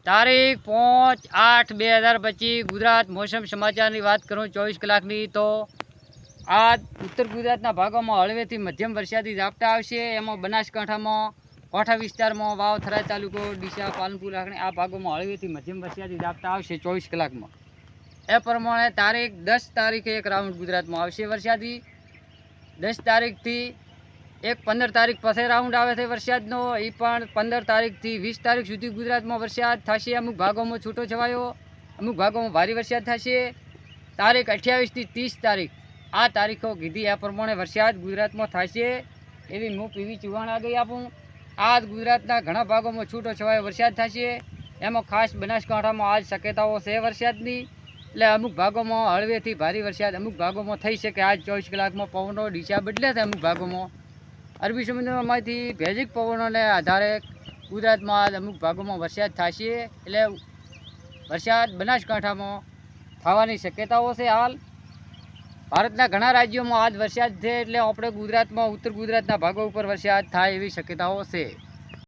તારીખ 5/8/2025 ગુજરાત મોસમ સમાચારની વાત કરું 24 કલાકની તો આ ઉત્તર ગુજરાતના ભાગોમાં હળવેથી મધ્યમ વરસાદી ઝાપટા આવશે। એમાં બનાસકાંઠામાં કોઠા વિસ્તારમાં વાવ થરાદ તાલુકો ડીસા પાલનપુર આ ભાગોમાં હળવેથી મધ્યમ વરસાદી ઝાપટા આવશે 24 કલાકમાં। એ પ્રમાણે તારીખ 10 તારીખે એક રાઉન્ડ ગુજરાતમાં આવશે વરસાદી। 10 તારીખથી એક 15 તારીખ પછી રાઉન્ડ આવે છે વરસાદનો, એ પણ 15 તારીખથી 20 તારીખ સુધી ગુજરાતમાં વરસાદ થશે। અમુક ભાગોમાં છૂટો છવાયો, અમુક ભાગોમાં ભારે વરસાદ થશે। તારીખ 28થી 30 તારીખ આ તારીખો કીધી આ પ્રમાણે વરસાદ ગુજરાતમાં થશે એવી હું પીવી ચૌહાણ આગળ આપું। આજ ગુજરાતના ઘણા ભાગોમાં છૂટો છવાયો વરસાદ થશે। એમાં ખાસ બનાસકાંઠામાં આજ શક્યતાઓ છે વરસાદની, એટલે અમુક ભાગોમાં હળવેથી ભારે વરસાદ અમુક ભાગોમાં થઈ શકે। આજ 24 કલાકમાં પવનો દિશા બદલે છે। અમુક ભાગોમાં અરબી સમુદ્રમાંથી ભેજિક પવનોને આધારે ગુજરાતમાં અમુક ભાગોમાં વરસાદ થશે, એટલે વરસાદ બનાસકાંઠામાં થવાની શક્યતાઓ છે। હાલ ભારતના ઘણા રાજ્યોમાં આજ વરસાદ છે, એટલે આપણે ગુજરાતમાં ઉત્તર ગુજરાતના ભાગો ઉપર વરસાદ થાય એવી શક્યતાઓ છે।